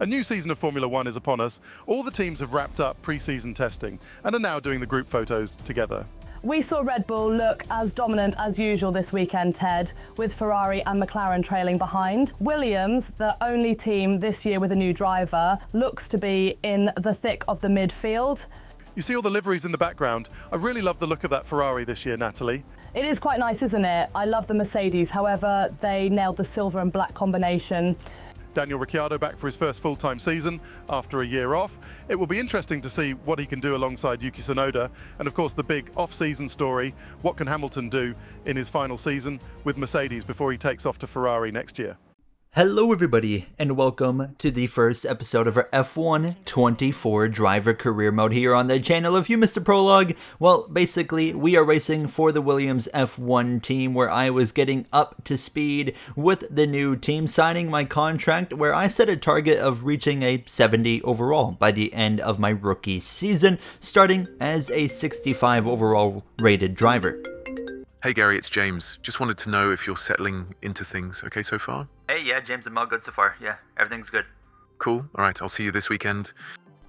A new season of Formula One is upon us. All the teams have wrapped up pre-season testing and are now doing the group photos together. We saw Red Bull look as dominant as usual this weekend, Ted, with Ferrari and McLaren trailing behind. Williams, the only team this year with a new driver, looks to be in the thick of the midfield. You see all the liveries in the background. I really love the look of that Ferrari this year, Natalie. It is quite nice, isn't it? I love the Mercedes, however, they nailed the silver and black combination. Daniel Ricciardo back for his first full-time season after a year off. It will be interesting to see what he can do alongside Yuki Tsunoda, and of course the big off-season story, what can Hamilton do in his final season with Mercedes before he takes off to Ferrari next year. Hello everybody, and welcome to the first episode of our F1 24 driver career mode here on the channel. If you missed the prologue, well, basically we are racing for the Williams F1 team, where I was getting up to speed with the new team, signing my contract where I set a target of reaching a 70 overall by the end of my rookie season, starting as a 65 overall rated driver. Hey Gary, it's James. Just wanted to know if you're settling into things okay so far? Hey, yeah, James, I'm all good so far. Yeah, everything's good. Cool. Alright, I'll see you this weekend.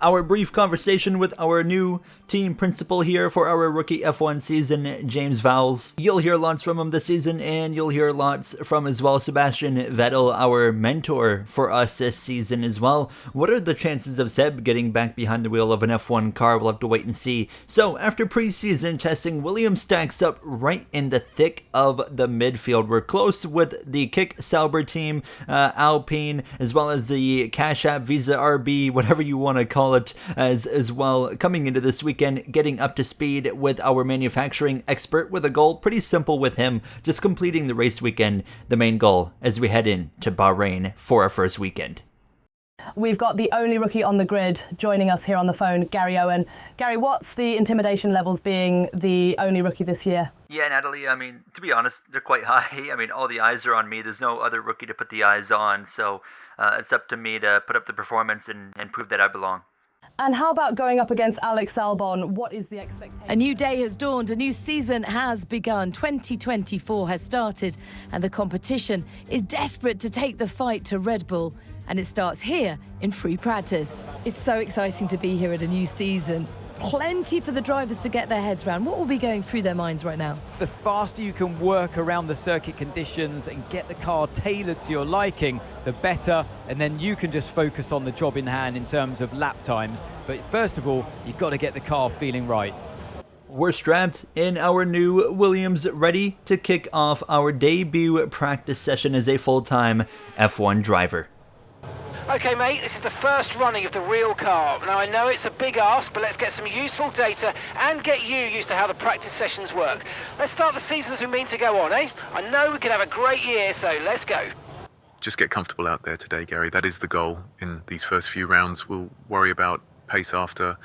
Our brief conversation with our new team principal here for our rookie F1 season, James Vowles. You'll hear lots from him this season, and you'll hear lots from as well Sebastian Vettel, our mentor for us this season as well. What are the chances of Seb getting back behind the wheel of an F1 car? We'll have to wait and see. So after preseason testing, Williams stacks up right in the thick of the midfield. We're close with the Kick Sauber team, Alpine, as well as the Cash App, Visa RB, whatever you want to call it, as well, coming into this weekend, getting up to speed with our manufacturing expert with a goal pretty simple with him, just completing the race weekend, the main goal as we head in to Bahrain for our first weekend. We've got the only rookie on the grid joining us here on the phone, Gary Owen. Gary, what's the intimidation levels being the only rookie this year? Yeah, Natalie, I mean, to be honest, they're quite high. I mean, all the eyes are on me. There's no other rookie to put the eyes on, so it's up to me to put up the performance and prove that I belong. And how about going up against Alex Albon? What is the expectation? A new day has dawned, a new season has begun. 2024 has started, and the competition is desperate to take the fight to Red Bull. And it starts here in free practice. It's so exciting to be here at a new season. Plenty for the drivers to get their heads around. What will be going through their minds right now? The faster you can work around the circuit conditions and get the car tailored to your liking, the better, and then you can just focus on the job in hand in terms of lap times. But first of all, you've got to get the car feeling right. We're strapped in our new Williams, ready to kick off our debut practice session as a full-time F1 driver. Okay mate, this is the first running of the real car. Now I know it's a big ask, but let's get some useful data and get you used to how the practice sessions work. Let's start the season as we mean to go on, eh? I know we can have a great year, so let's go. Just get comfortable out there today, Gary. That is the goal in these first few rounds. We'll worry about pace after.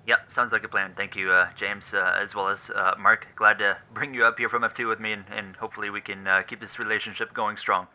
Yep, sounds like a plan. Thank you, James, as well as Mark. Glad to bring you up here from F2 with me, and hopefully we can keep this relationship going strong.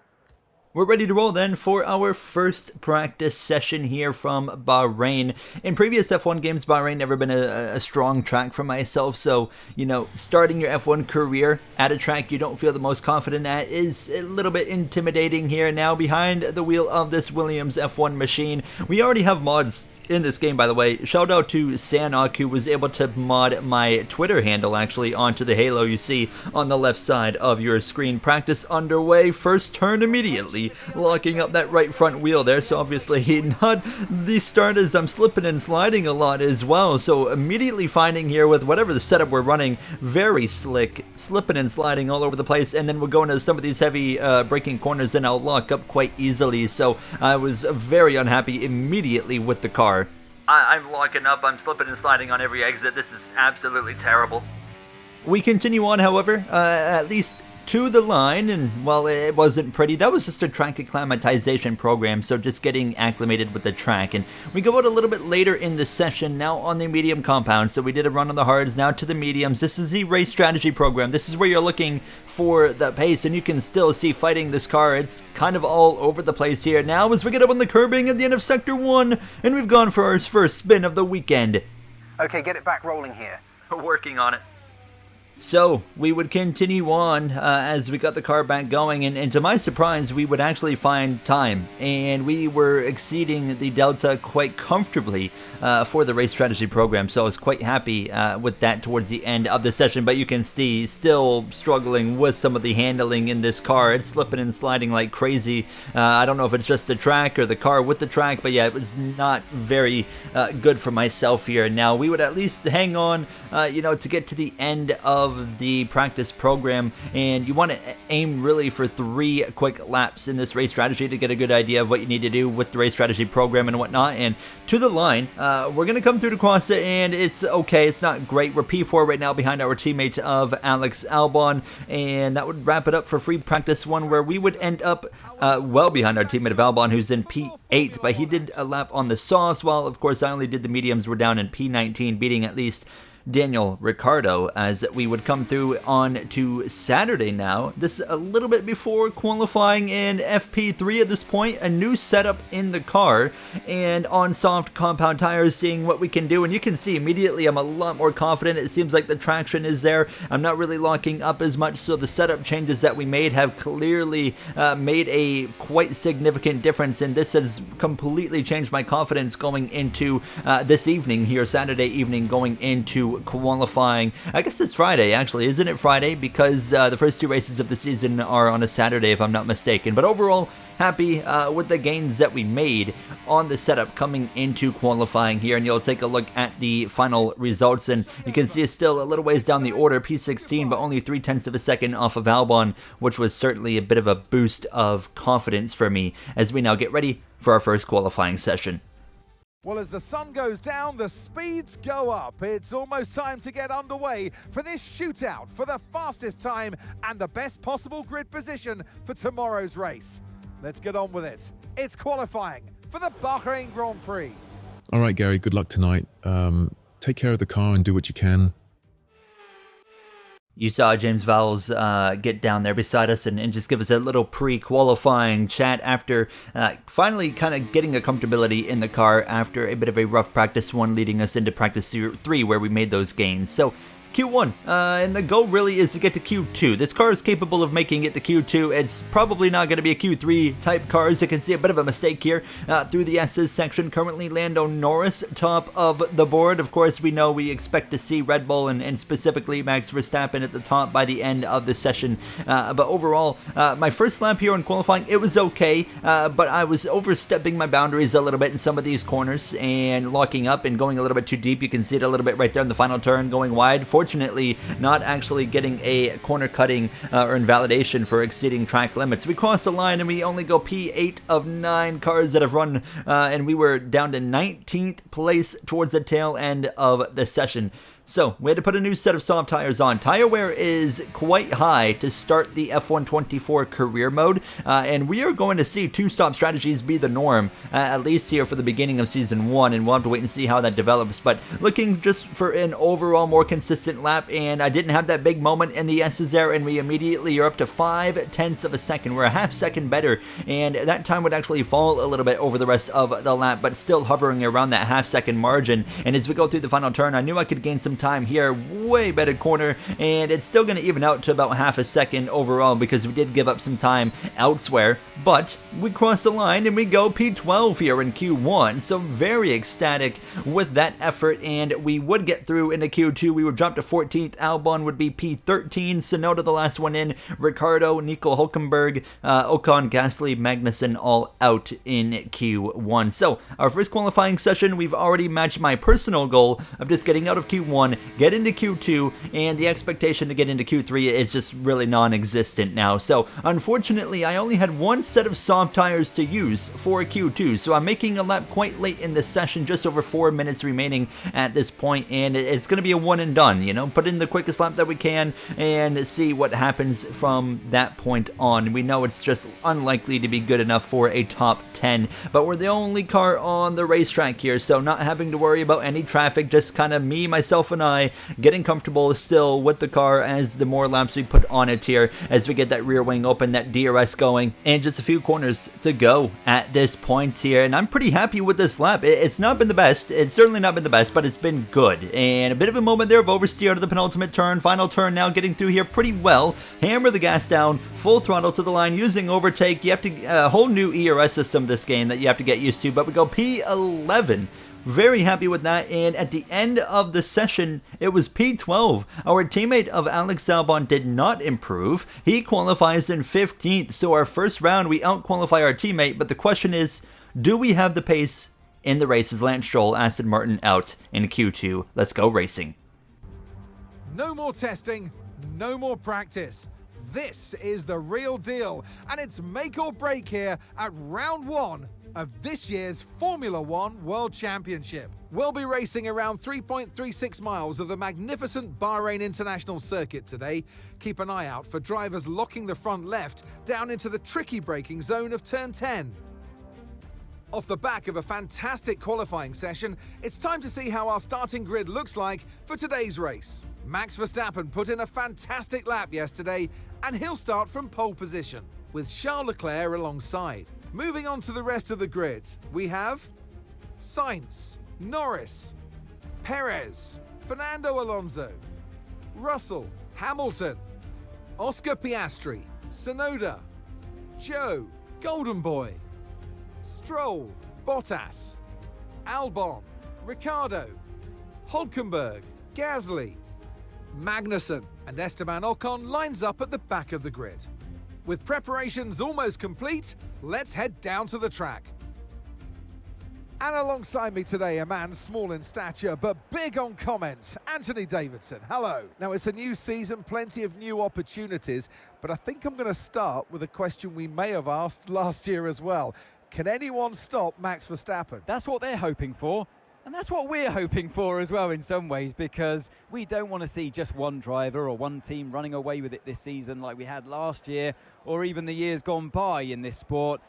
We're ready to roll then for our first practice session here from Bahrain. In previous F1 games, Bahrain never been a strong track for myself, so, you know, starting your F1 career at a track you don't feel the most confident at is a little bit intimidating here now behind the wheel of this Williams F1 machine. We already have mods in this game, by the way. Shout out to Sanok, who was able to mod my Twitter handle actually onto the halo you see on the left side of your screen. Practice underway, first turn immediately, locking up that right front wheel there, so obviously not the start as I'm slipping and sliding a lot as well, so immediately finding here with whatever the setup we're running, very slick, slipping and sliding all over the place, and then we're going to some of these heavy braking corners and I'll lock up quite easily, so I was very unhappy immediately with the car. I'm locking up, I'm slipping and sliding on every exit. This is absolutely terrible. We continue on, however, at least to the line, and while it wasn't pretty, that was just a track acclimatization program, so just getting acclimated with the track. And we go out a little bit later in the session, now on the medium compound, so we did a run on the hards, now to the mediums. This is the race strategy program. This is where you're looking for the pace, and you can still see fighting this car. It's kind of all over the place here now as we get up on the curbing at the end of Sector 1, and we've gone for our first spin of the weekend. Okay, get it back rolling here. Working on it. So we would continue on as we got the car back going, and to my surprise, we would actually find time, and we were exceeding the delta quite comfortably for the race strategy program. So I was quite happy with that towards the end of the session. But you can see, still struggling with some of the handling in this car. It's slipping and sliding like crazy. I don't know if it's just the track or the car with the track, but yeah, it was not very good for myself here. Now we would at least hang on, to get to the end of the practice program, and you want to aim really for 3 quick laps in this race strategy to get a good idea of what you need to do with the race strategy program and whatnot. And to the line, we're going to come through to cross it, and it's okay. It's not great. We're P4 right now behind our teammate of Alex Albon, and that would wrap it up for free practice 1, where we would end up well behind our teammate of Albon, who's in P8, but he did a lap on the softs, while of course I only did the mediums. We're down in P19, beating at least Daniel Ricciardo, as we would come through on to Saturday now. This a little bit before qualifying in FP3 at this point, a new setup in the car and on soft compound tires, seeing what we can do. And you can see immediately I'm a lot more confident. It seems like the traction is there. I'm not really locking up as much, so the setup changes that we made have clearly made a quite significant difference, and this has completely changed my confidence going into this evening here, Saturday evening, going into qualifying. I guess it's Friday, actually. Isn't it Friday? Because the first 2 races of the season are on a Saturday, if I'm not mistaken. But overall, happy with the gains that we made on the setup coming into qualifying here. And you'll take a look at the final results, and you can see it's still a little ways down the order, P16, but only 0.3 of a second off of Albon, which was certainly a bit of a boost of confidence for me as we now get ready for our first qualifying session. Well, as the sun goes down, the speeds go up. It's almost time to get underway for this shootout for the fastest time and the best possible grid position for tomorrow's race. Let's get on with it. It's qualifying for the Bahrain Grand Prix. All right, Gary, good luck tonight. Take care of the car and do what you can. You saw James Vowles get down there beside us and just give us a little pre-qualifying chat after finally kind of getting a comfortability in the car after a bit of a rough practice 1 leading us into practice 3 where we made those gains. So Q1, and the goal really is to get to Q2. This car is capable of making it to Q2. It's probably not going to be a Q3 type car, as you can see a bit of a mistake here through the S's section. Currently Lando Norris top of the board. Of course, we know we expect to see Red Bull and specifically Max Verstappen at the top by the end of the session. But overall, my first lap here in qualifying, it was okay, but I was overstepping my boundaries a little bit in some of these corners and locking up and going a little bit too deep. You can see it a little bit right there in the final turn, going wide. Fortunately, not actually getting a corner cutting or invalidation for exceeding track limits. We cross the line and we only go P8 of 9 cars that have run, and we were down to 19th place towards the tail end of the session. So we had to put a new set of soft tires on. Tire wear is quite high to start the F124 career mode, and we are going to see 2-stop strategies be the norm, at least here for the beginning of Season 1, and we'll have to wait and see how that develops. But looking just for an overall more consistent lap, and I didn't have that big moment in the S's there, and we immediately are up to 0.5 of a second. We're a half second better, and that time would actually fall a little bit over the rest of the lap, but still hovering around that half-second margin. And as we go through the final turn, I knew I could gain some time here, way better corner, and it's still going to even out to about half a second overall because we did give up some time elsewhere, but we cross the line and we go P12 here in Q1, so very ecstatic with that effort, and we would get through into Q2. We would drop to 14th, Albon would be P13, Tsunoda the last one in, Ricciardo, Nico Hülkenberg, Ocon, Gasly, Magnussen all out in Q1. So our first qualifying session, we've already matched my personal goal of just getting out of Q1, get into Q2, and the expectation to get into Q3 is just really non-existent now. So unfortunately, I only had 1 set of soft tires to use for Q2, so I'm making a lap quite late in the session, just over 4 minutes remaining at this point, and it's going to be a one and done, you know, put in the quickest lap that we can and see what happens from that point on. We know it's just unlikely to be good enough for a top 10, but we're the only car on the racetrack here, so not having to worry about any traffic, just kind of me, myself, and I getting comfortable still with the car as the more laps we put on it here, as we get that rear wing open, that DRS going, and just a few corners to go at this point here, and I'm pretty happy with this lap. It's not been the best, it's certainly not been the best, but it's been good, and a bit of a moment there of oversteer out of the penultimate turn, final turn now getting through here pretty well, hammer the gas down, full throttle to the line, using overtake. You have to, a whole new ERS system this game that you have to get used to, but we go P11. Very happy with that, and at the end of the session, it was P12. Our teammate of Alex Albon did not improve. He qualifies in 15th, so our first round, we out-qualify our teammate, but the question is, do we have the pace in the races? Lance Stroll, Aston Martin out in Q2. Let's go racing. No more testing, no more practice. This is the real deal, and it's make or break here at round 1 of this year's Formula One World Championship. We'll be racing around 3.36 miles of the magnificent Bahrain International Circuit today. Keep an eye out for drivers locking the front left down into the tricky braking zone of turn 10. Off the back of a fantastic qualifying session, it's time to see how our starting grid looks like for today's race. Max Verstappen put in a fantastic lap yesterday, and he'll start from pole position, with Charles Leclerc alongside. Moving on to the rest of the grid, we have Sainz, Norris, Perez, Fernando Alonso, Russell, Hamilton, Oscar Piastri, Tsunoda, Joe, Golden Boy, Stroll, Bottas, Albon, Ricciardo, Hülkenberg, Gasly, Magnussen, and Esteban Ocon lines up at the back of the grid. With preparations almost complete, let's head down to the track. And alongside me today, a man small in stature but big on comment, Anthony Davidson. Hello. Now, it's a new season, plenty of new opportunities, but I think I'm going to start with a question we may have asked last year as well. Can anyone stop Max Verstappen? That's what they're hoping for. And that's what we're hoping for as well in some ways, because we don't want to see just one driver or one team running away with it this season like we had last year or even the years gone by in this sport.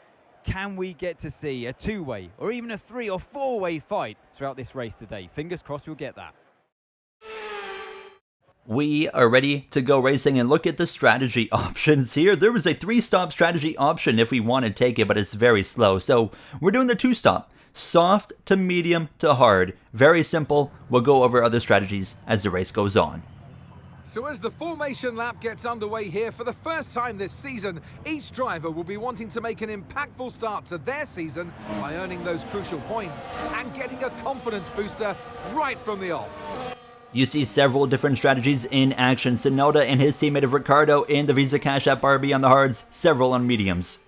Can we get to see a two-way or even a three- or four-way fight throughout this race today? Fingers crossed we'll get that. We are ready to go racing, and look at the strategy options here. There was a 3-stop strategy option if we want to take it, but it's very slow. So we're doing the 2-stop. Soft to medium to hard. Very simple. We'll go over other strategies as the race goes on. So as the formation lap gets underway here for the first time this season, each driver will be wanting to make an impactful start to their season by earning those crucial points and getting a confidence booster right from the off. You see several different strategies in action. Tsunoda and his teammate of Ricciardo in the Visa Cash App Barbie on the hards, several on mediums.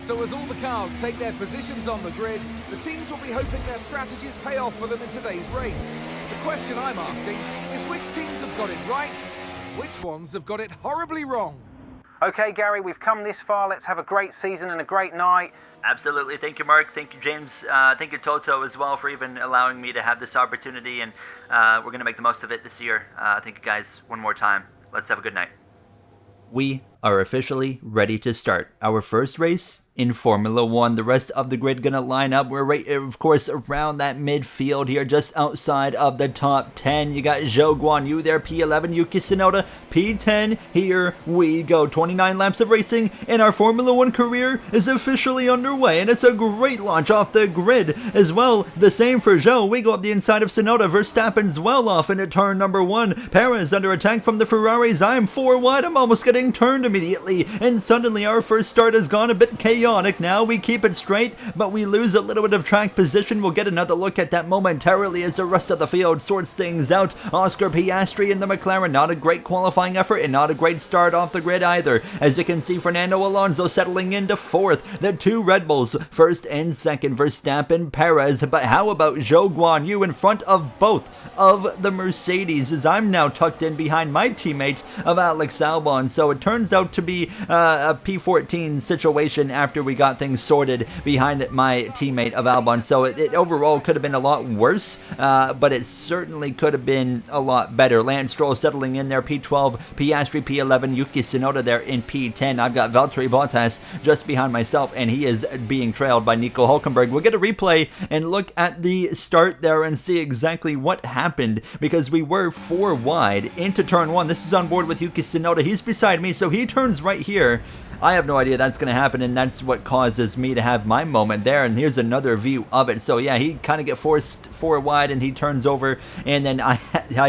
So as all the cars take their positions on the grid, the teams will be hoping their strategies pay off for them in today's race. The question I'm asking is which teams have got it right, which ones have got it horribly wrong? Okay, Gary, we've come this far. Let's have a great season and a great night. Absolutely. Thank you, Mark. Thank you, James. Thank you, Toto, as well, for even allowing me to have this opportunity. And we're going to make the most of it this year. Thank you, guys, one more time. Let's have a good night. We are officially ready to start our first race in Formula One. The rest of the grid gonna line up. We're right, of course, around that midfield here, just outside of the top 10. You got Zhou Guanyu there, P11, Yuki Tsunoda, P10. Here we go. 29 laps of racing, and our Formula One career is officially underway, and it's a great launch off the grid as well. The same for Zhou. We go up the inside of Tsunoda. Verstappen's well off into turn number 1. Perez under attack from the Ferraris. I'm 4 wide. I'm almost getting turned immediately, and suddenly our first start has gone a bit chaotic. Now we keep it straight, but we lose a little bit of track position. We'll get another look at that momentarily as the rest of the field sorts things out. Oscar Piastri in the McLaren, not a great qualifying effort and not a great start off the grid either. As you can see, Fernando Alonso settling into 4th. The 2 Red Bulls, 1st and 2nd, Verstappen, Perez. But how about Zhou Guanyu in front of both of the Mercedes, as I'm now tucked in behind my teammate of Alex Albon. So it turns out to be a P14 situation after we got things sorted behind my teammate of Albon. So it overall could have been a lot worse, but it certainly could have been a lot better. Lance Stroll settling in there, P12, Piastri P11, Yuki Tsunoda there in P10. I've got Valtteri Bottas just behind myself, and he is being trailed by Nico Hülkenberg. We'll get a replay and look at the start there and see exactly what happened, because we were 4 wide into turn 1. This is on board with Yuki Tsunoda. He's beside me, so he turns right here. I have no idea that's going to happen, and that's what causes me to have my moment there. And here's another view of it. So yeah, he kind of get forced 4 wide, and he turns over, and then I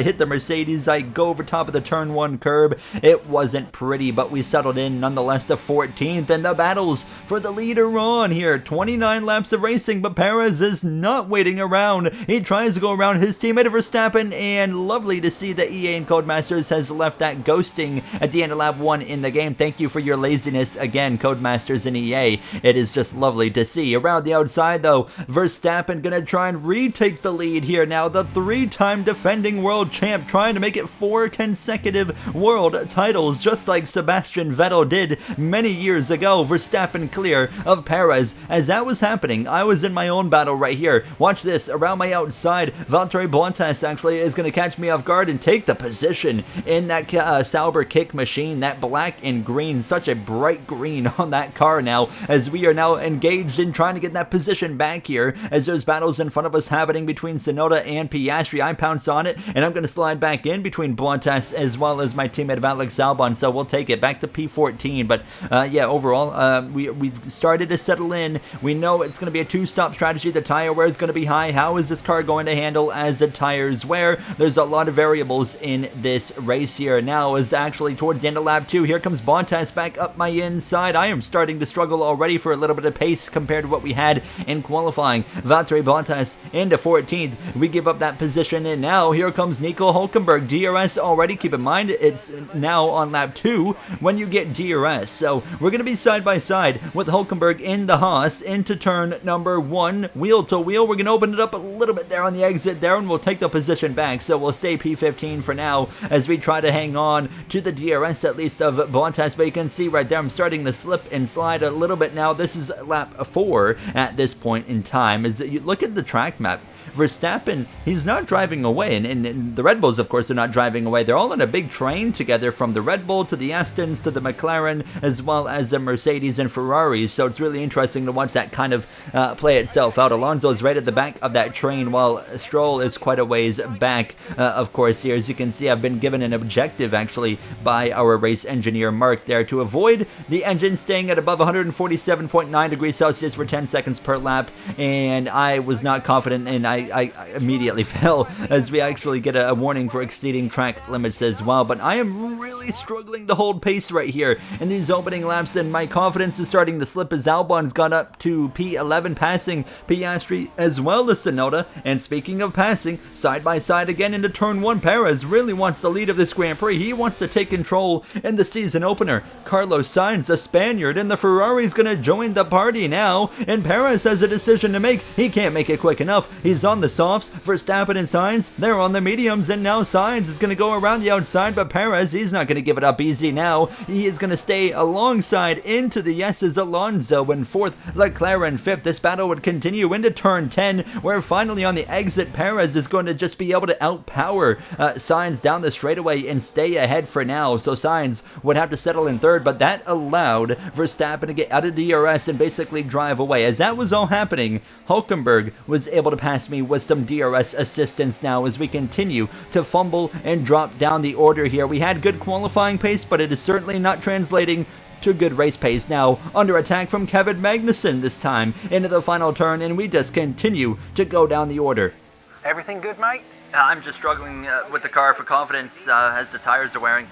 hit the Mercedes. I go over top of the turn 1 curb. It wasn't pretty, but we settled in nonetheless to 14th, and the battles for the leader on here. 29 laps of racing, but Perez is not waiting around. He tries to go around his teammate Verstappen, and lovely to see that EA and Codemasters has left that ghosting at the end of lap 1 in the game. Thank you for your laziness again, Codemasters and EA. It is just lovely to see. Around the outside though, Verstappen gonna try and retake the lead here now. The 3-time defending world champ trying to make it 4 consecutive world titles, just like Sebastian Vettel did many years ago. Verstappen clear of Perez. As that was happening, I was in my own battle right here. Watch this. Around my outside, Valtteri Bottas actually is going to catch me off guard and take the position in that Sauber kick machine. That black and green, such a bright green on that car now, as we are now engaged in trying to get that position back here, as there's battles in front of us happening between Tsunoda and Piastri. I pounce on it, and I'm going to slide back in between Bottas as well as my teammate of Alex Albon, so we'll take it back to P14. But yeah, overall, we've started to settle in. We know it's going to be a 2-stop strategy. The tire wear is going to be high. How is this car going to handle as the tires wear? There's a lot of variables in this race here. Now is actually towards the end of lap 2. Here comes Bottas back up my inside. I am starting to struggle already for a little bit of pace compared to what we had in qualifying. Valtteri Bottas into 14th. We give up that position, and now here comes Nico Hülkenberg. DRS already. Keep in mind, it's now on lap 2 when you get DRS. So we're going to be side by side with Hülkenberg in the Haas into turn number 1. Wheel to wheel. We're going to open it up a little bit there on the exit there, and we'll take the position back. So we'll stay P15 for now as we try to hang on to the DRS at least of Bottas. But you can see right there, I'm starting to slip and slide a little bit now. This is lap 4 at this point in time. As you look at the track map, Verstappen, he's not driving away, and the Red Bulls, of course, are not driving away. They're all in a big train together, from the Red Bull to the Astons to the McLaren, as well as the Mercedes and Ferraris. So it's really interesting to watch that kind of play itself out. Alonso is right at the back of that train, while Stroll is quite a ways back. Of course, here, as you can see, I've been given an objective, actually, by our race engineer, Mark, there, to avoid the engine staying at above 147.9 degrees Celsius for 10 seconds per lap, and I was not confident, and I immediately fell, as we actually get a warning for exceeding track limits as well. But I am really struggling to hold pace right here in these opening laps, and my confidence is starting to slip as Albon's got up to P11, passing Piastri as well as Tsunoda. And speaking of passing, side by side again into turn 1, Perez really wants the lead of this Grand Prix. He wants to take control in the season opener. Carlos Sainz, the Spaniard, and the Ferrari's going to join the party now, and Perez has a decision to make. He can't make it quick enough. He's on the softs. Verstappen and Sainz, they're on the mediums, and now Sainz is going to go around the outside, but Perez, he's not going to give it up easy now. He is going to stay alongside into the yeses. Alonso in 4th, Leclerc in 5th. This battle would continue into turn 10, where finally on the exit, Perez is going to just be able to outpower Sainz down the straightaway and stay ahead for now. So Sainz would have to settle in 3rd, but that allowed Verstappen to get out of DRS and basically drive away. As that was all happening, Hülkenberg was able to pass me with some DRS assistance now as we continue to fumble and drop down the order here. We had good qualifying pace, but it is certainly not translating to good race pace. Now under attack from Kevin Magnussen this time into the final turn, and we just continue to go down the order. Everything good, mate? I'm just struggling with the car for confidence as the tires are wearing.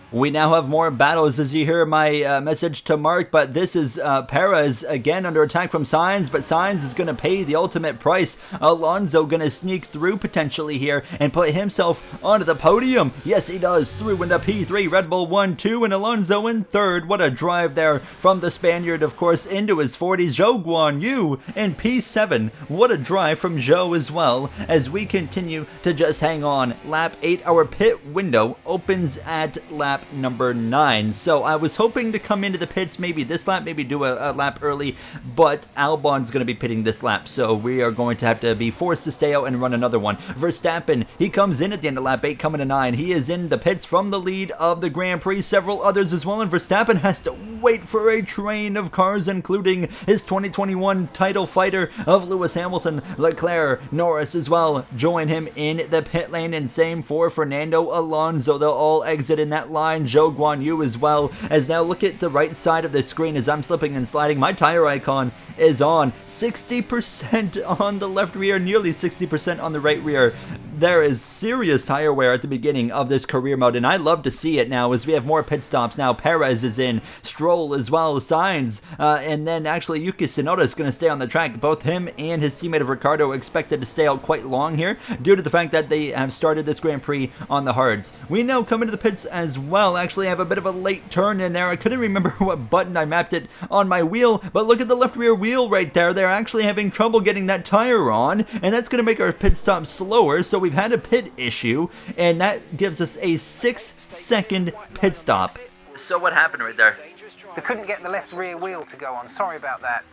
We now have more battles as you hear my message to Mark, but this is Perez again under attack from Sainz, but Sainz is going to pay the ultimate price. Alonso going to sneak through potentially here and put himself onto the podium. Yes, he does, through into P3, Red Bull 1-2, and Alonso in 3rd. What a drive there from the Spaniard, of course, into his 40s. Zhou Guan Yu in P7. What a drive from Zhou as well, as we continue to just hang on. Lap 8, our pit window opens at lap lap number 9. So I was hoping to come into the pits maybe this lap, maybe do a lap early, but Albon's going to be pitting this lap, so we are going to have to be forced to stay out and run another one. Verstappen, he comes in at the end of lap 8, coming to 9. He is in the pits from the lead of the Grand Prix, several others as well, and Verstappen has to wait for a train of cars, including his 2021 title fighter of Lewis Hamilton. Leclerc, Norris as well join him in the pit lane, and same for Fernando Alonso. They'll all exit in that line. Zhou Guan Yu as well. As now look at the right side of the screen as I'm slipping and sliding. My tire icon is on 60% on the left rear, nearly 60% on the right rear. There is serious tire wear at the beginning of this career mode, and I love to see it now as we have more pit stops. Now Perez is in, Stroll as well, Sainz, and then actually Yuki Tsunoda is going to stay on the track. Both him and his teammate of Ricciardo expected to stay out quite long here due to the fact that they have started this Grand Prix on the hards. We now come into the pits as well. Actually, I have a bit of a late turn in there. I couldn't remember what button I mapped it on my wheel, but look at the left rear wheel right there. They're actually having trouble getting that tire on, and that's going to make our pit stop slower. So we've had a pit issue, and that gives us a 6-second pit stop. So what happened right there? We couldn't get the left rear wheel to go on. Sorry about that.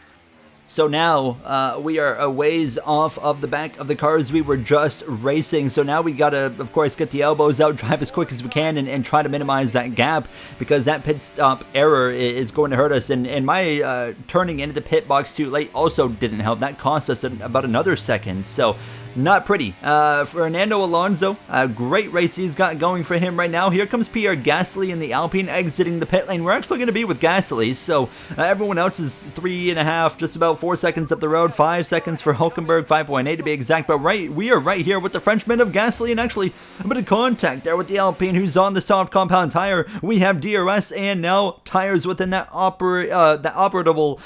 So now we are a ways off of the back of the cars we were just racing. So now we gotta, of course, get the elbows out, drive as quick as we can, and try to minimize that gap, because that pit stop error is going to hurt us. And my turning into the pit box too late also didn't help. That cost us about another second. So not pretty. Fernando Alonso, a great race he's got going for him right now. Here comes Pierre Gasly in the Alpine exiting the pit lane. We're actually going to be with Gasly, so everyone else is 3.5, just about 4 seconds up the road, 5 seconds for Hülkenberg, 5.8 to be exact, but we are right here with the Frenchman of Gasly, and actually a bit of contact there with the Alpine, who's on the soft compound tire. We have DRS and now tires within that operable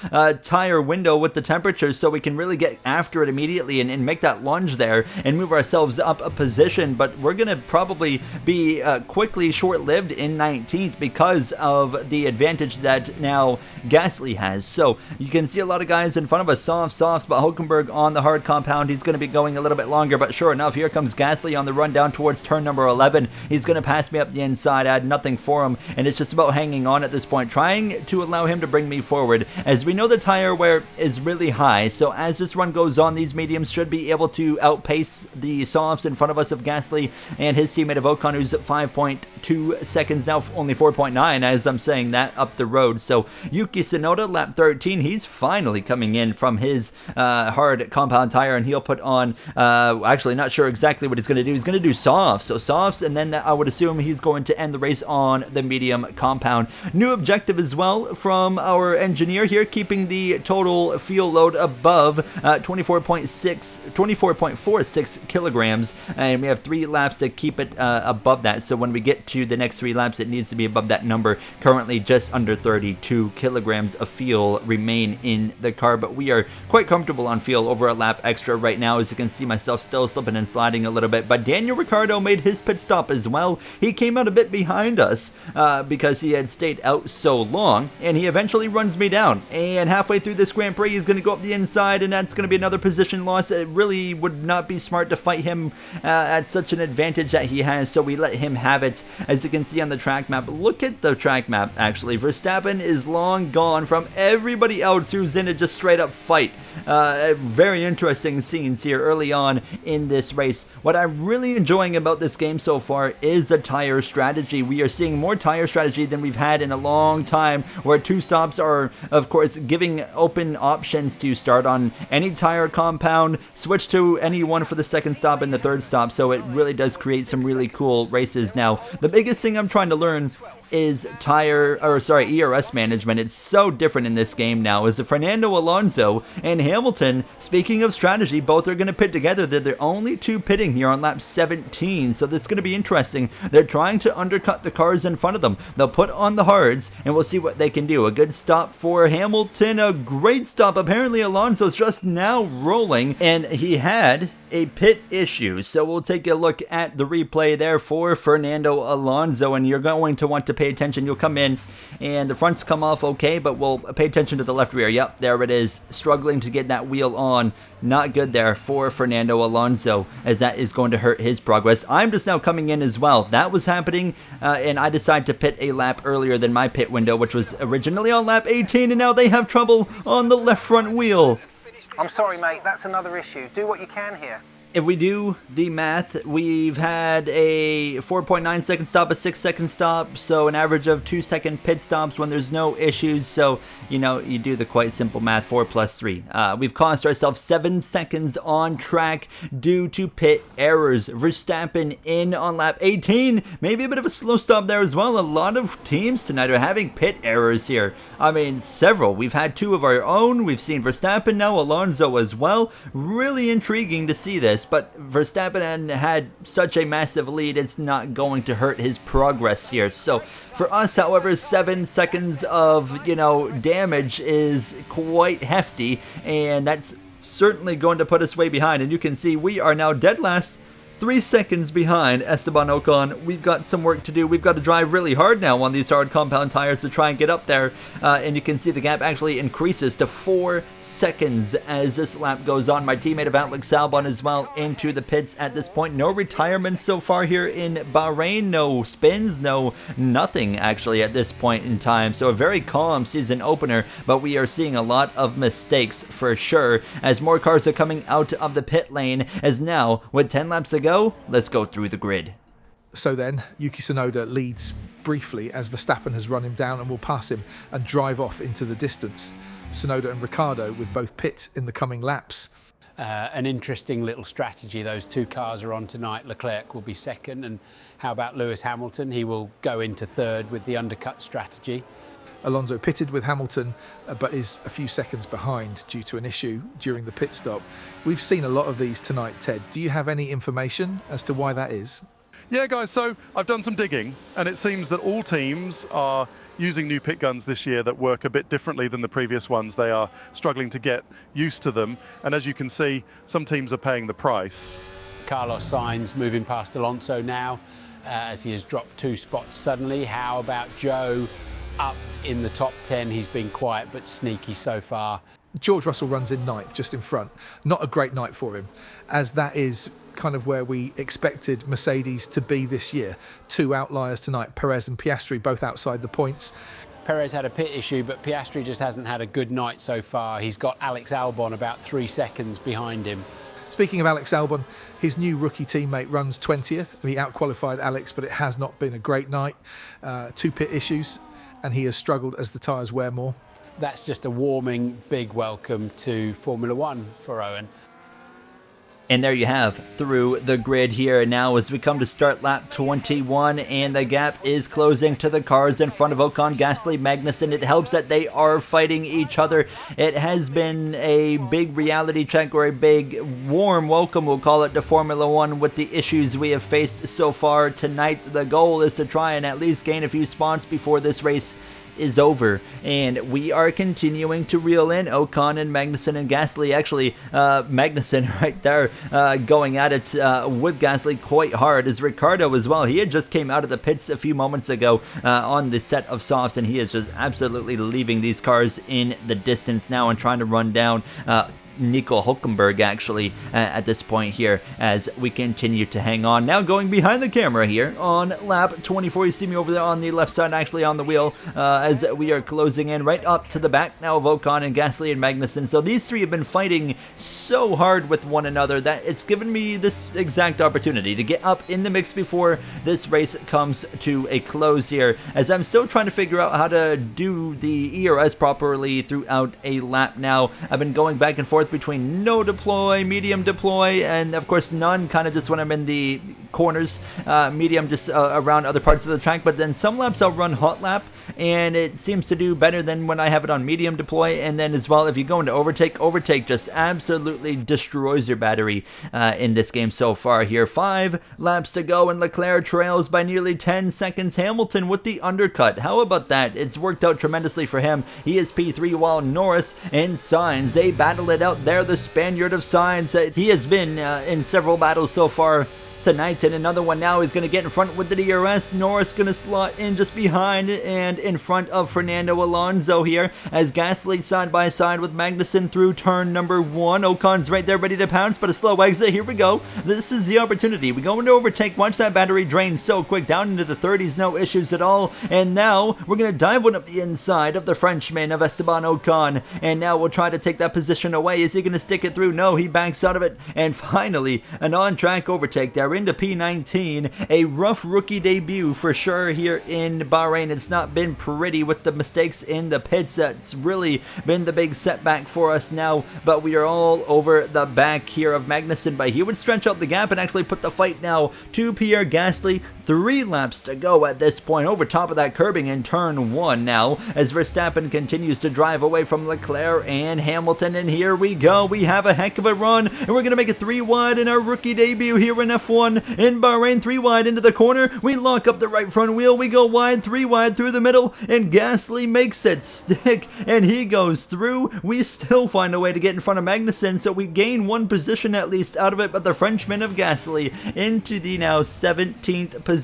tire window with the temperature, so we can really get after it immediately and make that lunge there and move ourselves up a position. But we're going to probably be quickly short-lived in 19th because of the advantage that now Gasly has. So you can see a lot of guys in front of us, softs, but Hülkenberg on the hard compound, he's going to be going a little bit longer, but sure enough, here comes Gasly on the run down towards turn number 11. He's going to pass me up the inside. I had nothing for him, and it's just about hanging on at this point, trying to allow him to bring me forward, as we know the tire wear is really high. So as this run goes on, these mediums should be able to outpace the softs in front of us of Gasly and his teammate of Ocon, who's at 5.2 seconds now, only 4.9 as I'm saying that up the road. So Yuki Tsunoda, lap 13, he's finally coming in from his hard compound tire, and he'll put on, actually not sure exactly what he's going to do. He's going to do softs, so softs, and then I would assume he's going to end the race on the medium compound. New objective as well from our engineer here, keeping the total fuel load above 24.46 kilograms, and we have 3 laps to keep it above that. So when we get to the next 3 laps, it needs to be above that number. Currently just under 32 kilograms of fuel remain in the car, but we are quite comfortable on fuel, over a lap extra right now. As you can see, myself still slipping and sliding a little bit, but Daniel Ricciardo made his pit stop as well. He came out a bit behind us because he had stayed out so long, and he eventually runs me down, and halfway through this Grand Prix he's going to go up the inside, and that's going to be another position loss. It really would not be smart to fight him at such an advantage that he has, so we let him have it. As you can see on the track map, look at the track map actually. Verstappen is long gone from everybody else who's in a just straight up fight. Very interesting scenes here early on in this race. What I'm really enjoying about this game so far is the tire strategy. We are seeing more tire strategy than we've had in a long time, where 2 stops are of course giving open options to start on any tire compound, switch to any one for the second stop and the third stop, so it really does create some really cool races. Now the biggest thing I'm trying to learn is ERS management. It's so different in this game now, as Fernando Alonso and Hamilton, speaking of strategy, both are going to pit together. They're the only 2 pitting here on lap 17, so this is going to be interesting. They're trying to undercut the cars in front of them. They'll put on the hards, and we'll see what they can do. A good stop for Hamilton, a great stop. Apparently Alonso's just now rolling, and he had a pit issue. So we'll take a look at the replay there for Fernando Alonso, and you're going to want to pay attention. You'll come in and the fronts come off okay, but we'll pay attention to the left rear. Yep, there it is. Struggling to get that wheel on. Not good there for Fernando Alonso, as that is going to hurt his progress. I'm just now coming in as well. That was happening, and I decided to pit a lap earlier than my pit window, which was originally on lap 18, and now they have trouble on the left front wheel. I'm sorry, mate, that's another issue. Do what you can here. If we do the math, we've had a 4.9 second stop, a 6 second stop, so an average of 2 second pit stops when there's no issues. So, you know, you do the quite simple math, 4 plus 3. We've cost ourselves 7 seconds on track due to pit errors. Verstappen in on lap 18, maybe a bit of a slow stop there as well. A lot of teams tonight are having pit errors here. I mean, several. We've had 2 of our own. We've seen Verstappen now, Alonso as well. Really intriguing to see this. But Verstappen had such a massive lead, it's not going to hurt his progress here. So for us, however, 7 seconds of, damage is quite hefty, and that's certainly going to put us way behind. And you can see we are now dead last, 3 seconds behind Esteban Ocon. We've got some work to do. We've got to drive really hard now on these hard compound tires to try and get up there. And you can see the gap actually increases to 4 seconds as this lap goes on. My teammate of Alex Albon as well into the pits at this point. No retirements so far here in Bahrain. No spins, no nothing actually at this point in time. So a very calm season opener, but we are seeing a lot of mistakes for sure as more cars are coming out of the pit lane. As now, with 10 laps to go, let's go through the grid. So then, Yuki Tsunoda leads briefly as Verstappen has run him down and will pass him and drive off into the distance. Tsunoda and Ricciardo with both pit in the coming laps. An interesting little strategy those 2 cars are on tonight. Leclerc will be second, and how about Lewis Hamilton? He will go into third with the undercut strategy. Alonso pitted with Hamilton, but is a few seconds behind due to an issue during the pit stop. We've seen a lot of these tonight, Ted. Do you have any information as to why that is? Yeah, guys, so I've done some digging, and it seems that all teams are using new pit guns this year that work a bit differently than the previous ones. They are struggling to get used to them, and as you can see, some teams are paying the price. Carlos Sainz moving past Alonso now, as he has dropped 2 spots suddenly. How about Joe? Up in the top 10, he's been quiet but sneaky so far. George Russell runs in 9th, just in front. Not a great night for him, as that is kind of where we expected Mercedes to be this year. 2 outliers tonight, Perez and Piastri, both outside the points. Perez had a pit issue, but Piastri just hasn't had a good night so far. He's got Alex Albon about 3 seconds behind him. Speaking of Alex Albon, his new rookie teammate runs 20th. He outqualified Alex, but it has not been a great night. 2 pit issues, and he has struggled as the tyres wear more. That's just a warming big welcome to Formula One for Owen. And there you have through the grid here now as we come to start lap 21, and the gap is closing to the cars in front of Ocon, Gasly, Magnussen. It helps that they are fighting each other. It has been a big reality check, or a big warm welcome, we'll call it, to Formula One with the issues we have faced so far tonight. The goal is to try and at least gain a few spots before this race is over, and we are continuing to reel in Ocon and Magnussen and Gasly. Actually, Magnussen right there going at it with Gasly quite hard, as Ricciardo as well. He had just came out of the pits a few moments ago on the set of softs, and he is just absolutely leaving these cars in the distance now and trying to run down Nico Hülkenberg actually at this point here as we continue to hang on. Now going behind the camera here on lap 24, you see me over there on the left side actually on the wheel as we are closing in right up to the back now of Ocon and Gasly and Magnussen. So these 3 have been fighting so hard with one another that it's given me this exact opportunity to get up in the mix before this race comes to a close here, as I'm still trying to figure out how to do the ERS properly throughout a lap now. I've been going back and forth between no deploy, medium deploy, and of course none, kind of just when I'm in the corners, medium just around other parts of the track. But then some laps I'll run hot lap, and it seems to do better than when I have it on medium deploy. And then as well, if you go into overtake just absolutely destroys your battery in this game so far here. 5 laps to go, and Leclerc trails by nearly 10 seconds Hamilton with the undercut. How about that? It's worked out tremendously for him. He is P3, while Norris and Sainz, they battle it out there. The Spaniard of Sainz, he has been in several battles so far tonight. And another one now is going to get in front with the DRS. Norris going to slot in just behind and in front of Fernando Alonso here as Gasly side by side with Magnussen through turn number 1. Ocon's right there ready to pounce, but a slow exit. Here we go. This is the opportunity. We go into overtake. Watch that battery drain so quick down into the 30s. No issues at all. And now we're going to dive one up the inside of the Frenchman of Esteban Ocon. And now we'll try to take that position away. Is he going to stick it through? No, he backs out of it. And finally, an on-track overtake there into P19. A rough rookie debut for sure here in Bahrain. It's not been pretty with the mistakes in the pits. That's really been the big setback for us now. But we are all over the back here of Magnussen. But he would stretch out the gap and actually put the fight now to Pierre Gasly. 3 laps to go at this point, over top of that curbing in turn 1 now, as Verstappen continues to drive away from Leclerc and Hamilton, and here we go. We have a heck of a run, and we're going to make it 3 wide in our rookie debut here in F1 in Bahrain. 3 wide into the corner, we lock up the right front wheel, we go wide, 3 wide through the middle, and Gasly makes it stick, and he goes through. We still find a way to get in front of Magnussen, so we gain 1 position at least out of it, but the Frenchman of Gasly into the now 17th position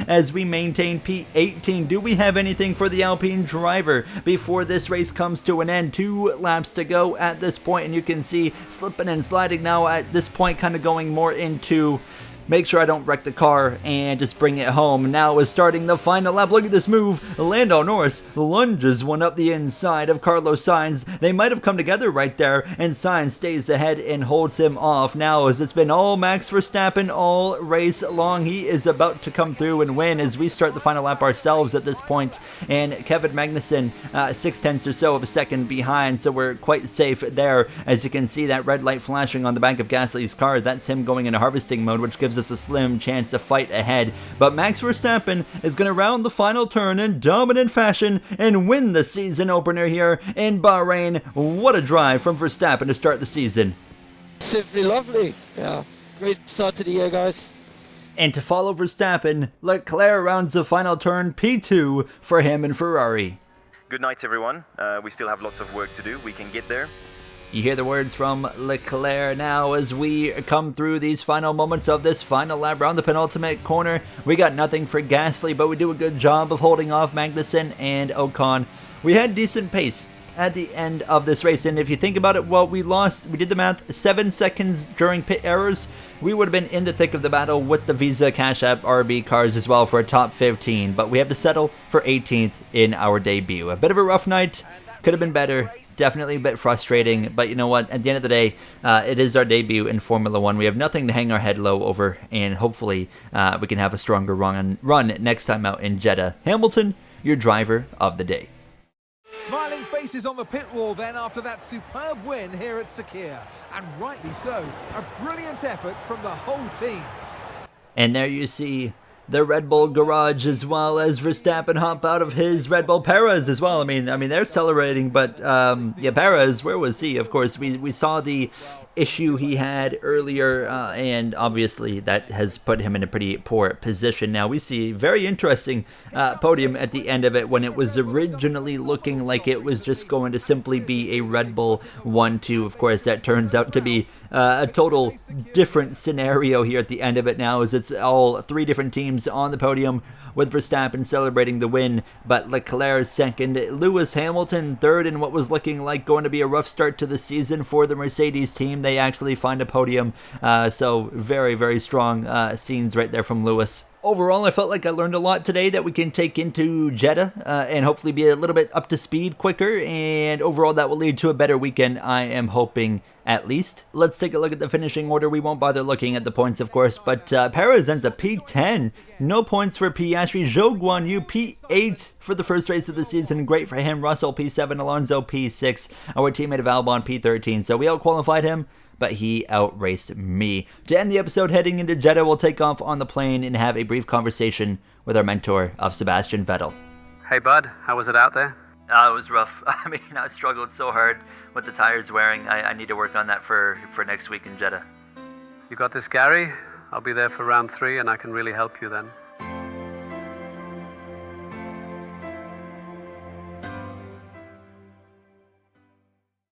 as we maintain P18. Do we have anything for the Alpine driver before this race comes to an end? 2 laps to go at this point, and you can see slipping and sliding now at this point, kind of going more into make sure I don't wreck the car and just bring it home. Now is starting the final lap. Look at this move. Lando Norris lunges one up the inside of Carlos Sainz. They might have come together right there, and Sainz stays ahead and holds him off. Now, as it's been all Max Verstappen all race long, he is about to come through and win as we start the final lap ourselves at this point. And Kevin Magnussen, 0.6 or so of a second behind, so we're quite safe there. As you can see, that red light flashing on the back of Gasly's car, that's him going into harvesting mode, which gives us a slim chance to fight ahead. But Max Verstappen is going to round the final turn in dominant fashion and win the season opener here in Bahrain. What a drive from Verstappen to start the season. Simply lovely. Yeah, great start to the year, guys. And to follow Verstappen, Leclerc rounds the final turn, P2 for him and Ferrari. Good night, everyone. We still have lots of work to do. We can get there. You hear the words from Leclerc now as we come through these final moments of this final lap around the penultimate corner. We got nothing for Gasly, but we do a good job of holding off Magnussen and Ocon. We had decent pace at the end of this race, and if you think about it, well, we did the math, 7 seconds during pit errors. We would have been in the thick of the battle with the Visa Cash App RB cars as well for a top 15, but we have to settle for 18th in our debut. A bit of a rough night, could have been better. Definitely a bit frustrating, but you know what? At the end of the day, it is our debut in Formula 1. We have nothing to hang our head low over, and hopefully we can have a stronger run next time out in Jeddah. Hamilton, your driver of the day. Smiling faces on the pit wall then after that superb win here at Sakir. And rightly so, a brilliant effort from the whole team. And there you see the Red Bull garage, as well as Verstappen hop out of his Red Bull. Perez as well. I mean they're celebrating, but yeah, Perez, where was he? Of course, we saw the issue he had earlier, and obviously that has put him in a pretty poor position. Now we see a very interesting podium at the end of it, when it was originally looking like it was just going to simply be a Red Bull 1-2. Of course, that turns out to be a total different scenario here at the end of it now, as it's all 3 different teams on the podium, with Verstappen celebrating the win, but Leclerc second, Lewis Hamilton third in what was looking like going to be a rough start to the season for the Mercedes team. They actually find a podium, so very, very strong scenes right there from Lewis. Overall, I felt like I learned a lot today that we can take into Jeddah and hopefully be a little bit up to speed quicker, and overall that will lead to a better weekend, I am hoping, at least. Let's take a look at the finishing order. We won't bother looking at the points, of course, but Perez ends up P10. No points for Piastri. Zhou Guanyu P8 for the first race of the season. Great for him. Russell P7. Alonso P6. Our teammate of Albon P13. So we out-qualified him, but he outraced me. To end the episode, heading into Jeddah, we'll take off on the plane and have a brief conversation with our mentor of Sebastian Vettel. Hey bud, how was it out there? It was rough. I mean, I struggled so hard with the tires wearing. I need to work on that for next week in Jeddah. You got this, Gary? I'll be there for round 3 and I can really help you then.